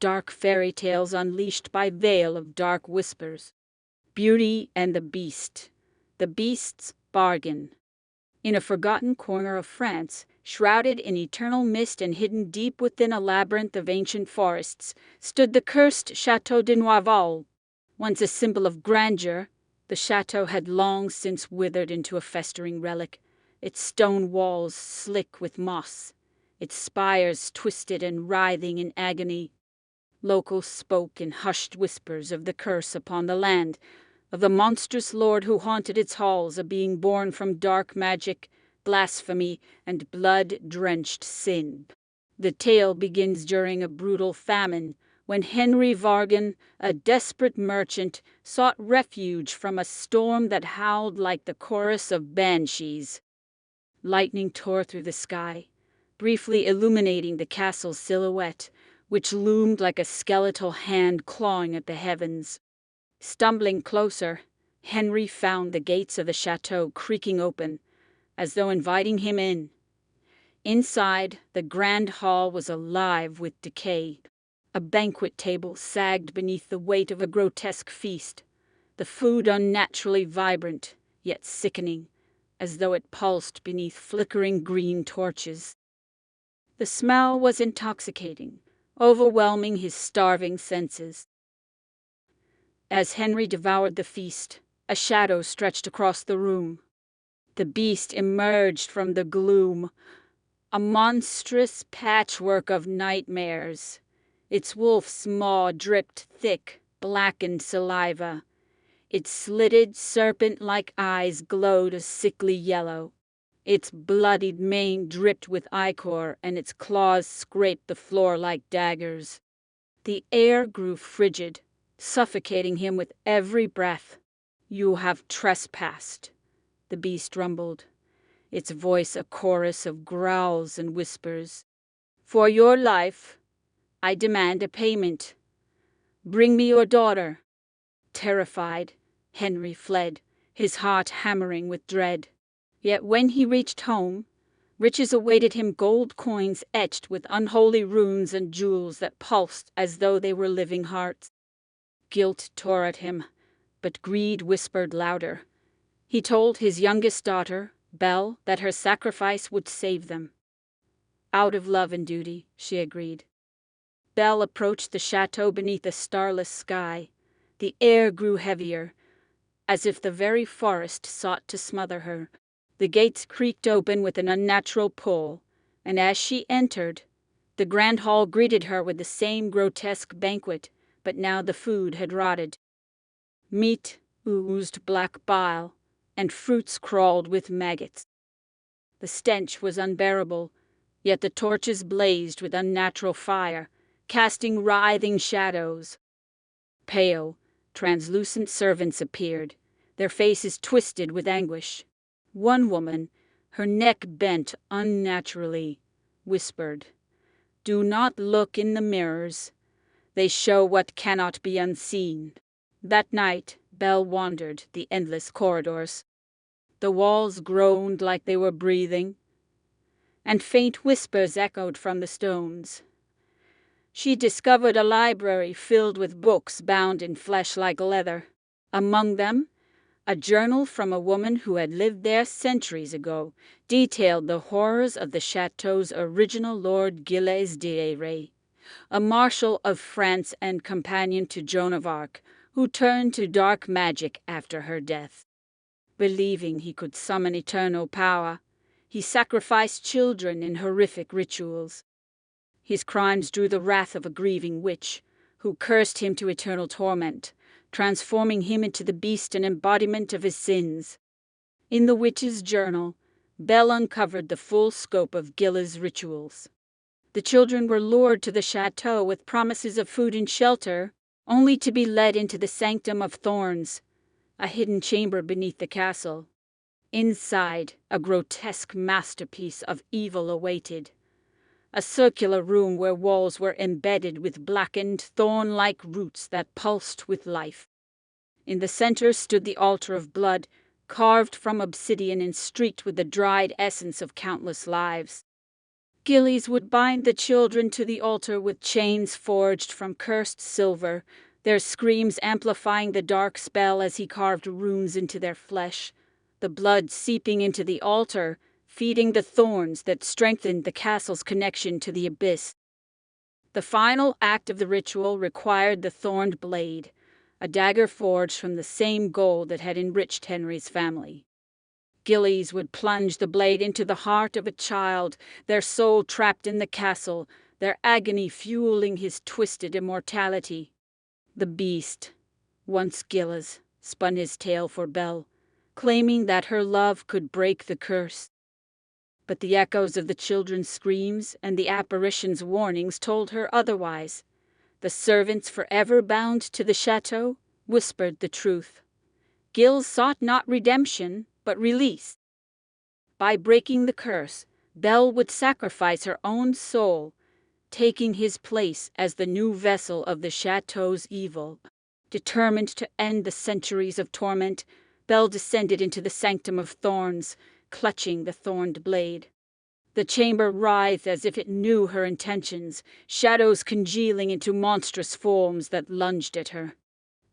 dark fairy tales unleashed by veil of dark whispers. Beauty and the Beast. The Beast's Bargain. In a forgotten corner of France, shrouded in eternal mist and hidden deep within a labyrinth of ancient forests, stood the cursed Château de Noival. Once a symbol of grandeur, the chateau had long since withered into a festering relic, its stone walls slick with moss, its spires twisted and writhing in agony. Locals spoke in hushed whispers of the curse upon the land, of the monstrous lord who haunted its halls, a being born from dark magic, blasphemy, and blood-drenched sin. The tale begins during a brutal famine, when Henry Vargan, a desperate merchant, sought refuge from a storm that howled like the chorus of banshees. Lightning tore through the sky, briefly illuminating the castle's silhouette, which loomed like a skeletal hand clawing at the heavens. Stumbling closer, Henry found the gates of the chateau creaking open, as though inviting him in. Inside, the grand hall was alive with decay. A banquet table sagged beneath the weight of a grotesque feast, the food unnaturally vibrant, yet sickening, as though it pulsed beneath flickering green torches. The smell was intoxicating, overwhelming his starving senses. As Henry devoured the feast, a shadow stretched across the room. The beast emerged from the gloom, a monstrous patchwork of nightmares. Its wolf's maw dripped thick, blackened saliva. Its slitted, serpent-like eyes glowed a sickly yellow. Its bloodied mane dripped with ichor, and its claws scraped the floor like daggers. The air grew frigid, suffocating him with every breath. "You have trespassed," the beast rumbled, its voice a chorus of growls and whispers. "For your life, I demand a payment. Bring me your daughter." Terrified, Henry fled, his heart hammering with dread. Yet when he reached home, riches awaited him, gold coins etched with unholy runes and jewels that pulsed as though they were living hearts. Guilt tore at him, but greed whispered louder. He told his youngest daughter, Belle, that her sacrifice would save them. Out of love and duty, she agreed. Belle approached the chateau beneath a starless sky. The air grew heavier, as if the very forest sought to smother her. The gates creaked open with an unnatural pull, and as she entered, the grand hall greeted her with the same grotesque banquet, but now the food had rotted. Meat oozed black bile, and fruits crawled with maggots. The stench was unbearable, yet the torches blazed with unnatural fire, casting writhing shadows. Pale, translucent servants appeared, their faces twisted with anguish. One woman, her neck bent unnaturally, whispered, "Do not look in the mirrors. They show what cannot be unseen." That night, Belle wandered the endless corridors. The walls groaned like they were breathing, and faint whispers echoed from the stones. She discovered a library filled with books bound in flesh like leather. Among them, a journal from a woman who had lived there centuries ago detailed the horrors of the chateau's original Lord Gilles de Rais, a marshal of France and companion to Joan of Arc, who turned to dark magic after her death. Believing he could summon eternal power, he sacrificed children in horrific rituals. His crimes drew the wrath of a grieving witch, who cursed him to eternal torment, transforming him into the beast, an embodiment of his sins. In the witch's journal, Belle uncovered the full scope of Gilles' rituals. The children were lured to the chateau with promises of food and shelter, only to be led into the Sanctum of Thorns, a hidden chamber beneath the castle. Inside, a grotesque masterpiece of evil awaited. A circular room where walls were embedded with blackened, thorn-like roots that pulsed with life. In the center stood the altar of blood, carved from obsidian and streaked with the dried essence of countless lives. Gillies would bind the children to the altar with chains forged from cursed silver, their screams amplifying the dark spell as he carved runes into their flesh, the blood seeping into the altar, feeding the thorns that strengthened the castle's connection to the abyss. The final act of the ritual required the thorned blade, a dagger forged from the same gold that had enriched Henry's family. Gillies would plunge the blade into the heart of a child, their soul trapped in the castle, their agony fueling his twisted immortality. The beast, once Gilles, spun his tale for Belle, claiming that her love could break the curse. But the echoes of the children's screams and the apparition's warnings told her otherwise. The servants forever bound to the chateau whispered the truth. Gilles sought not redemption, but release. By breaking the curse, Belle would sacrifice her own soul, taking his place as the new vessel of the chateau's evil. Determined to end the centuries of torment, Belle descended into the sanctum of thorns, clutching the thorned blade. The chamber writhed as if it knew her intentions, shadows congealing into monstrous forms that lunged at her.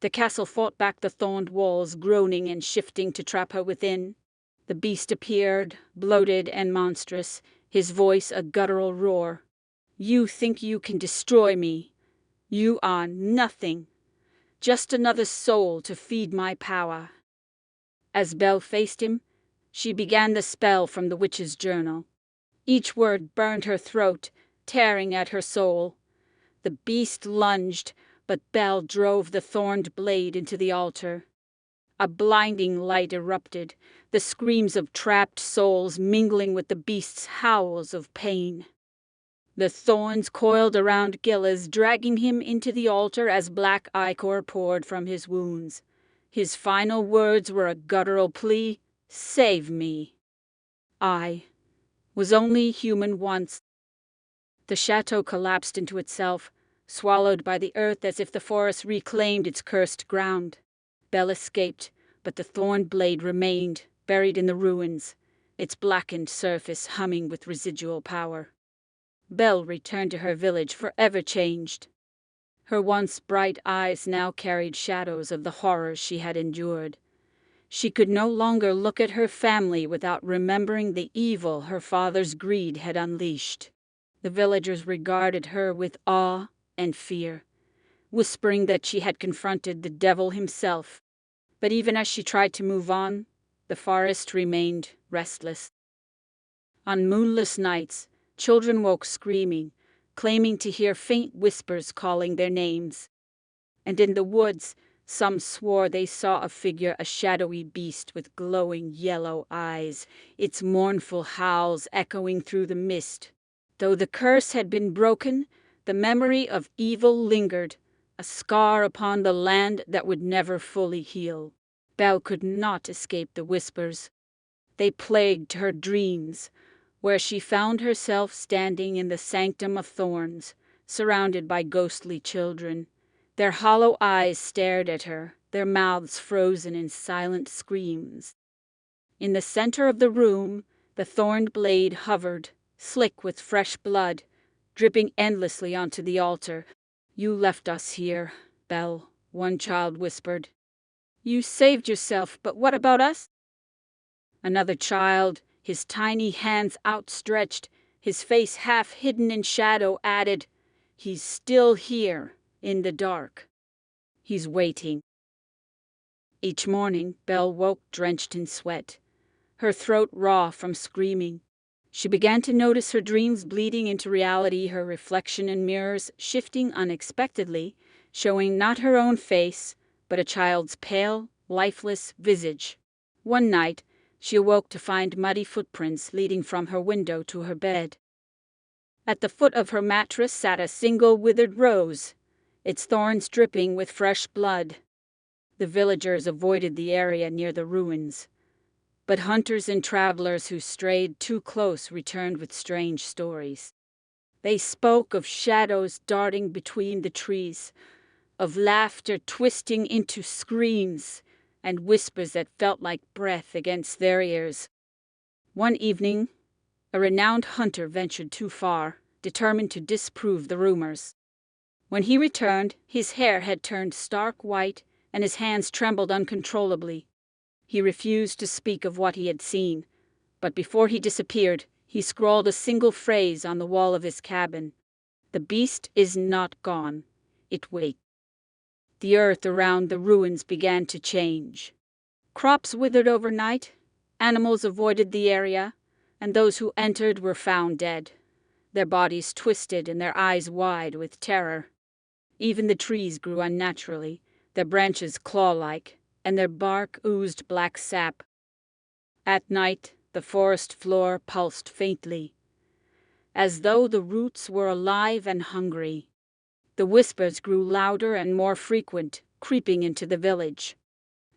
The castle fought back the thorned walls, groaning and shifting to trap her within. The beast appeared, bloated and monstrous, his voice a guttural roar. "You think you can destroy me? You are nothing. Just another soul to feed my power." As Belle faced him, she began the spell from the witch's journal. Each word burned her throat, tearing at her soul. The beast lunged, but Belle drove the thorned blade into the altar. A blinding light erupted, the screams of trapped souls mingling with the beast's howls of pain. The thorns coiled around Gilles, dragging him into the altar as black ichor poured from his wounds. His final words were a guttural plea, "Save me. I was only human once." The chateau collapsed into itself, swallowed by the earth as if the forest reclaimed its cursed ground. Belle escaped, but the thorned blade remained, buried in the ruins, its blackened surface humming with residual power. Belle returned to her village forever changed. Her once bright eyes now carried shadows of the horrors she had endured. She could no longer look at her family without remembering the evil her father's greed had unleashed. The villagers regarded her with awe and fear, whispering that she had confronted the devil himself. But even as she tried to move on, the forest remained restless. On moonless nights, children woke screaming, claiming to hear faint whispers calling their names. And in the woods, some swore they saw a figure, a shadowy beast with glowing yellow eyes, its mournful howls echoing through the mist. Though the curse had been broken, the memory of evil lingered, a scar upon the land that would never fully heal. Belle could not escape the whispers. They plagued her dreams, where she found herself standing in the sanctum of thorns, surrounded by ghostly children. Their hollow eyes stared at her, their mouths frozen in silent screams. In the center of the room, the thorned blade hovered, slick with fresh blood, dripping endlessly onto the altar. "You left us here, Belle," one child whispered. "You saved yourself, but what about us?" Another child, his tiny hands outstretched, his face half hidden in shadow, added, "He's still here, in the dark. He's waiting." Each morning, Belle woke drenched in sweat, her throat raw from screaming. She began to notice her dreams bleeding into reality, her reflection in mirrors shifting unexpectedly, showing not her own face, but a child's pale, lifeless visage. One night, she awoke to find muddy footprints leading from her window to her bed. At the foot of her mattress sat a single withered rose, its thorns dripping with fresh blood. The villagers avoided the area near the ruins, but hunters and travelers who strayed too close returned with strange stories. They spoke of shadows darting between the trees, of laughter twisting into screams, and whispers that felt like breath against their ears. One evening, A renowned hunter ventured too far, determined to disprove the rumors. When he returned, his hair had turned stark white and his hands trembled uncontrollably. He refused to speak of what he had seen, but before he disappeared, he scrawled a single phrase on the wall of his cabin. "The beast is not gone. It waits." The earth around the ruins began to change. Crops withered overnight, animals avoided the area, and those who entered were found dead, their bodies twisted and their eyes wide with terror. Even the trees grew unnaturally, their branches claw-like, and their bark oozed black sap. At night, the forest floor pulsed faintly, as though the roots were alive and hungry. The whispers grew louder and more frequent, creeping into the village.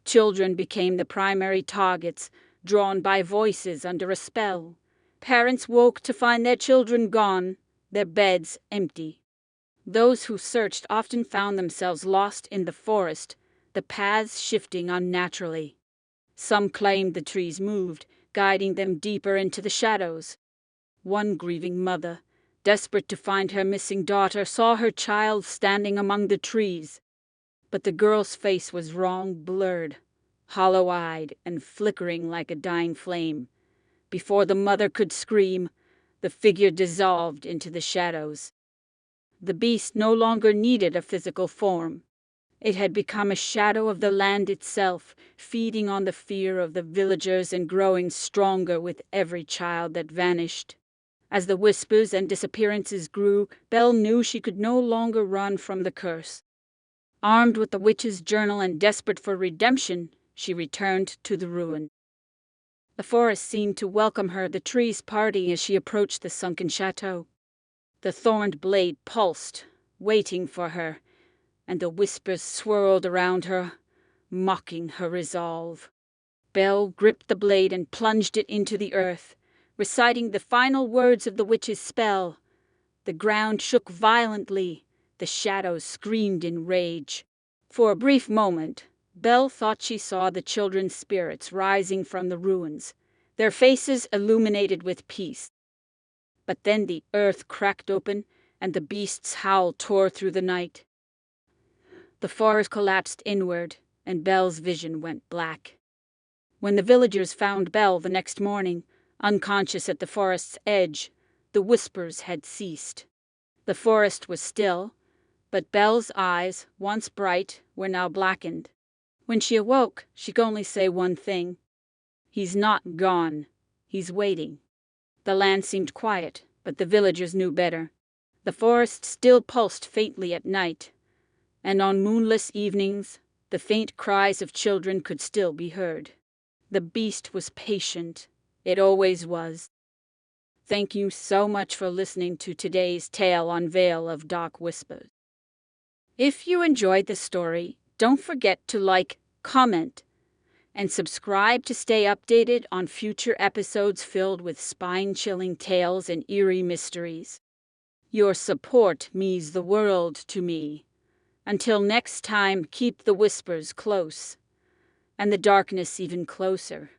Children became the primary targets, drawn by voices under a spell. Parents woke to find their children gone, their beds empty. Those who searched often found themselves lost in the forest, the paths shifting unnaturally. Some claimed the trees moved, guiding them deeper into the shadows. One grieving mother, desperate to find her missing daughter, saw her child standing among the trees. But the girl's face was wrong, blurred, hollow-eyed, and flickering like a dying flame. Before the mother could scream, the figure dissolved into the shadows. The beast no longer needed a physical form. It had become a shadow of the land itself, feeding on the fear of the villagers and growing stronger with every child that vanished. As the whispers and disappearances grew, Belle knew she could no longer run from the curse. Armed with the witch's journal and desperate for redemption, she returned to the ruin. The forest seemed to welcome her, the trees parting as she approached the sunken chateau. The thorned blade pulsed, waiting for her, and the whispers swirled around her, mocking her resolve. Belle gripped the blade and plunged it into the earth, reciting the final words of the witch's spell. The ground shook violently, the shadows screamed in rage. For a brief moment, Belle thought she saw the children's spirits rising from the ruins, their faces illuminated with peace. But then the earth cracked open, and the beast's howl tore through the night. The forest collapsed inward, and Belle's vision went black. When the villagers found Belle the next morning, unconscious at the forest's edge, the whispers had ceased. The forest was still, but Belle's eyes, once bright, were now blackened. When she awoke, she could only say one thing: "He's not gone. He's waiting." The land seemed quiet, but the villagers knew better. The forest still pulsed faintly at night, and on moonless evenings the faint cries of children could still be heard. The beast was patient. It always was. Thank you so much for listening to today's tale on Vale of Dark Whispers. If you enjoyed the story, don't forget to like, comment, and subscribe to stay updated on future episodes filled with spine-chilling tales and eerie mysteries. Your support means the world to me. Until next time, keep the whispers close, and the darkness even closer.